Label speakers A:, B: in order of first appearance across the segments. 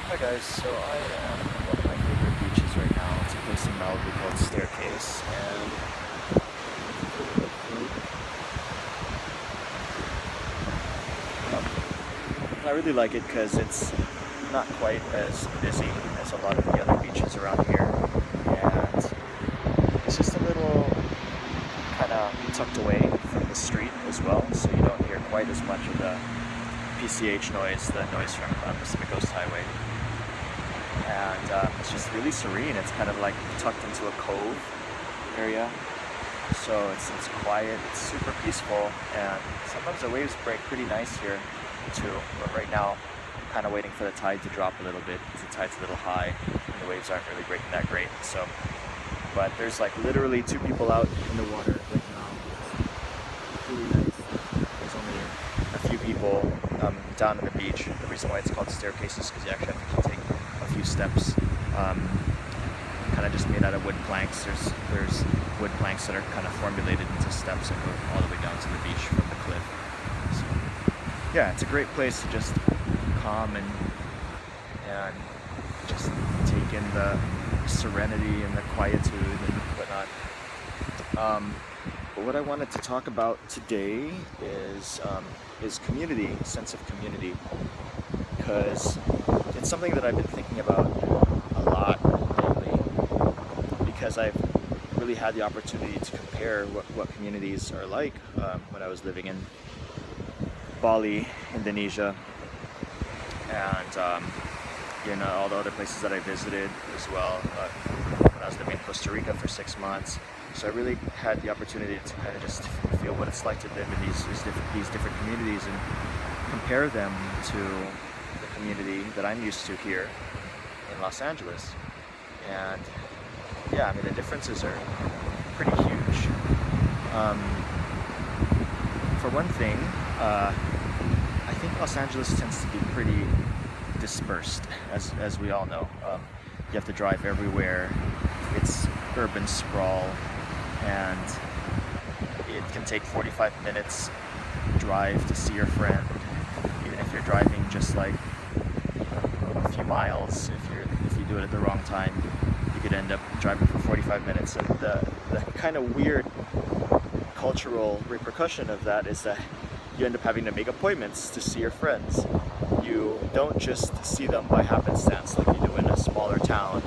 A: Hi guys, so I am at one of my favorite beaches right now. It's a place in Malibu called Staircase, and I really like it because it's not quite as busy as a lot of the other beaches around here, and it's just a little kind of tucked away from the street as well, so you don't hear quite as much of the PCH noise, the noise from Pacific Coast Highway. And it's just really serene. It's kind of like tucked into a cove area, so it's quiet, it's super peaceful, and sometimes the waves break pretty nice here too. But right now, I'm kind of waiting for the tide to drop a little bit because the tide's a little high and the waves aren't really breaking that great. So, but there's like literally two people out in the water right now. It's really nice. There's only a few people down on the beach. The reason why it's called Staircase is because you actually have to take a few steps, kind of just made out of wood planks. There's wood planks that are kind of formulated into steps that go all the way down to the beach from the cliff. So yeah, it's a great place to just calm and just take in the serenity and the quietude and whatnot. But what I wanted to talk about today is community, sense of community, because it's something that I've been thinking about a lot lately, because I've really had the opportunity to compare what communities are like when I was living in Bali, Indonesia, and all the other places that I visited as well. When I was living in Costa Rica for 6 months, so I really had the opportunity to kind of just feel what it's like to live in these different communities and compare them to the community that I'm used to here in Los Angeles. And yeah, I mean, the differences are pretty huge. For one thing, I think Los Angeles tends to be pretty dispersed, as we all know. You have to drive everywhere. It's urban sprawl, and it can take 45 minutes drive to see your friend, even if you're driving just like a few miles. If you do it at the wrong time, you could end up driving for 45 minutes. And the kind of weird cultural repercussion of that is that you end up having to make appointments to see your friends. You don't just see them by happenstance like you do in a smaller town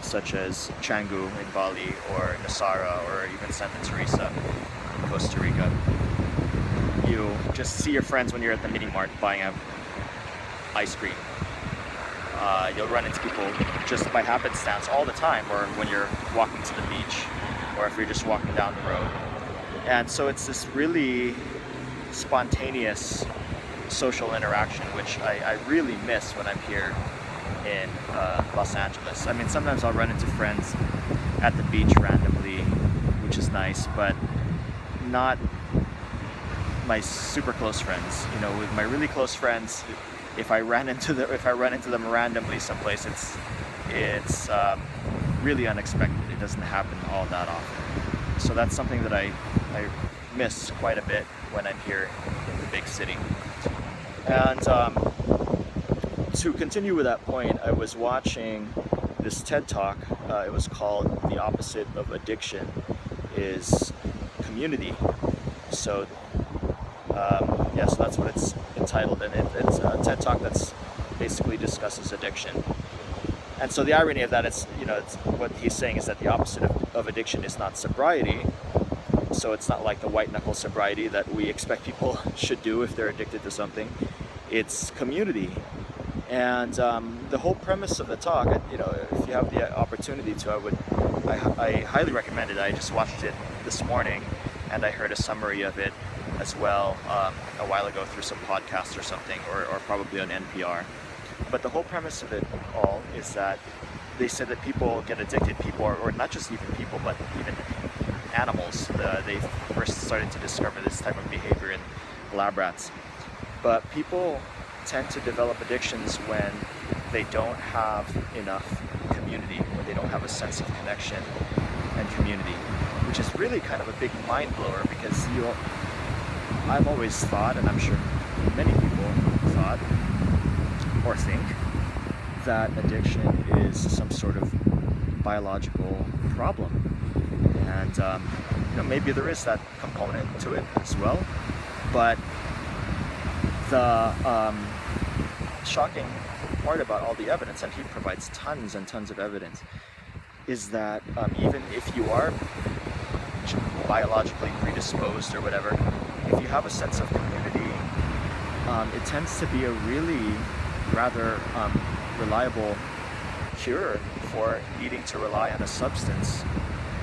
A: such as Canggu in Bali or Nasara or even Santa Teresa in Costa Rica. You just see your friends when you're at the mini mart buying ice cream. You'll run into people just by happenstance all the time, or when you're walking to the beach, or if you're just walking down the road. And so it's this really spontaneous social interaction, which I really miss when I'm here in Los Angeles. I mean, sometimes I'll run into friends at the beach randomly, which is nice, but not my super close friends. With my really close friends, if I run into them randomly someplace, it's really unexpected. It doesn't happen all that often. So that's something that I miss quite a bit when I'm here in the big city. And to continue with that point, I was watching this TED Talk. It was called "The Opposite of Addiction is Community." So so that's what it's entitled, and it's a TED Talk that's basically discusses addiction. And so the irony of that is, it's what he's saying is that the opposite of addiction is not sobriety. So it's not like the white knuckle sobriety that we expect people should do if they're addicted to something. It's community. And the whole premise of the talk, if you have the opportunity to, I highly recommend it. I just watched it this morning, and I heard a summary of it as well a while ago through some podcast or something, or probably on NPR. But the whole premise of it all is that they said that people get addicted, or not just even people, but even animals. They first started to discover this type of behavior in lab rats. But people tend to develop addictions when they don't have enough community, when they don't have a sense of connection and community, which is really kind of a big mind blower, because I've always thought, and I'm sure many people thought or think, that addiction is some sort of biological problem, and maybe there is that component to it as well. But the shocking part about all the evidence, and he provides tons and tons of evidence, is that even if you are biologically predisposed or whatever, if you have a sense of community, it tends to be a really rather reliable cure for needing to rely on a substance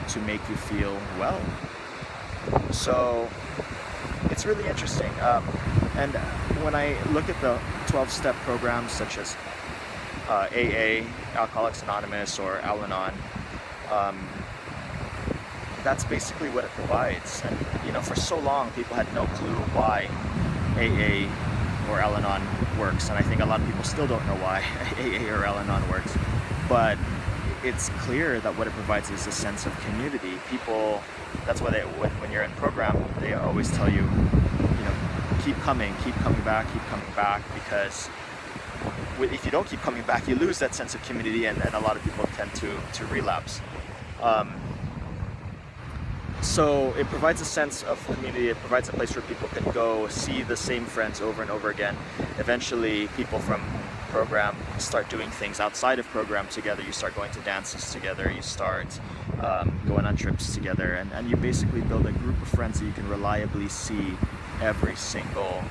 A: to make you feel well. So it's really interesting. And when I look at the 12-step programs such as AA, Alcoholics Anonymous, or Al-Anon, that's basically what it provides. And for so long, people had no clue why AA or Al-Anon works, and I think a lot of people still don't know why AA or Al-Anon works. But it's clear that what it provides is a sense of community. People, that's why when you're in program, they always tell you, keep coming back, because if you don't keep coming back, you lose that sense of community, and a lot of people tend to relapse. So it provides a sense of community. It provides a place where people can go see the same friends over and over again. Eventually, people from program start doing things outside of program together. You start going to dances together. You start going on trips together, and you basically build a group of friends that you can reliably see every single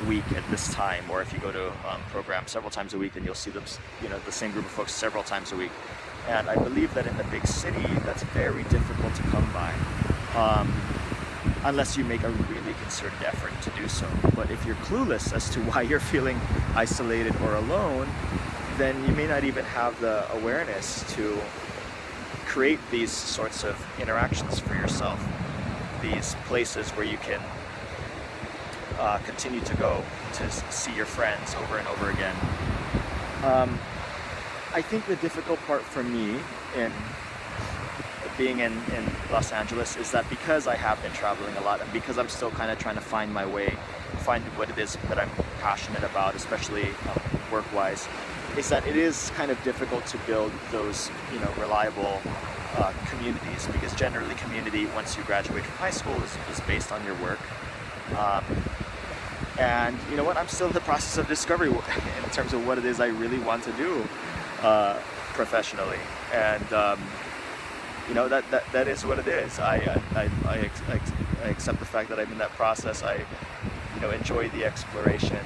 A: week at this time. Or if you go to program several times a week, then you'll see them, the same group of folks several times a week. And I believe that in the big city, that's very difficult to come by, unless you make a really concerted effort to do so. But if you're clueless as to why you're feeling isolated or alone, then you may not even have the awareness to create these sorts of interactions for yourself, these places where you can continue to go to see your friends over and over again. I think the difficult part for me in being in Los Angeles is that because I have been traveling a lot, and because I'm still kind of trying to find my way, find what it is that I'm passionate about, especially work-wise, is that it is kind of difficult to build those reliable communities, because generally community, once you graduate from high school, is based on your work. And you know what, I'm still in the process of discovery in terms of what it is I really want to do professionally, and that is what it is. I accept the fact that I'm in that process. I enjoy the exploration,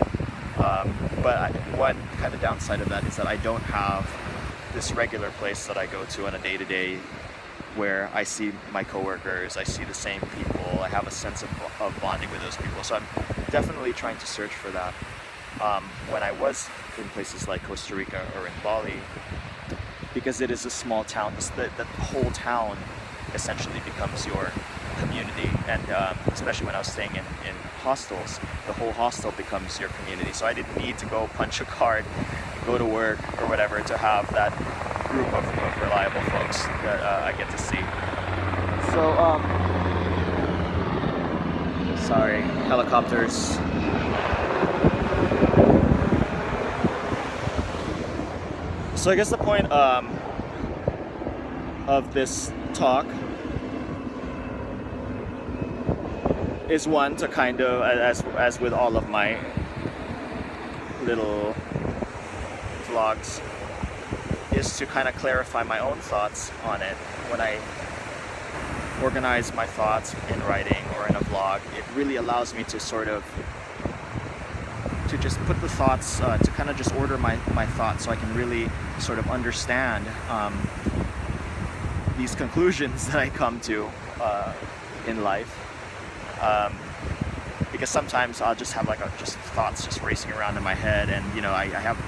A: but one kind of downside of that is that I don't have this regular place that I go to on a day-to-day where I see my coworkers, I see the same people, I have a sense of bonding with those people. So I'm definitely trying to search for that. When I was in places like Costa Rica or in Bali, because it is a small town, the whole town essentially becomes your community, and especially when I was staying in hostels, the whole hostel becomes your community. So I didn't need to go punch a card, go to work or whatever to have that group of reliable folks that I get to see. So, sorry, helicopters. So I guess the point of this talk is one to kind of, as with all of my little vlogs, is to kind of clarify my own thoughts on it. When I organize my thoughts in writing or in a vlog, it really allows me to sort of to just put the thoughts, to kind of just order my thoughts so I can really sort of understand these conclusions that I come to in life. Because sometimes I'll just have just thoughts just racing around in my head, and I have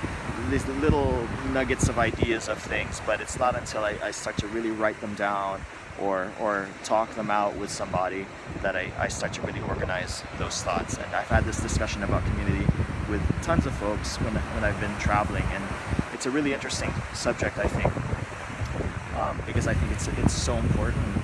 A: these little nuggets of ideas of things, but it's not until I start to really write them down or talk them out with somebody that I start to really organize those thoughts. And I've had this discussion about community with tons of folks when I've been traveling, and it's a really interesting subject, I think, because I think it's so important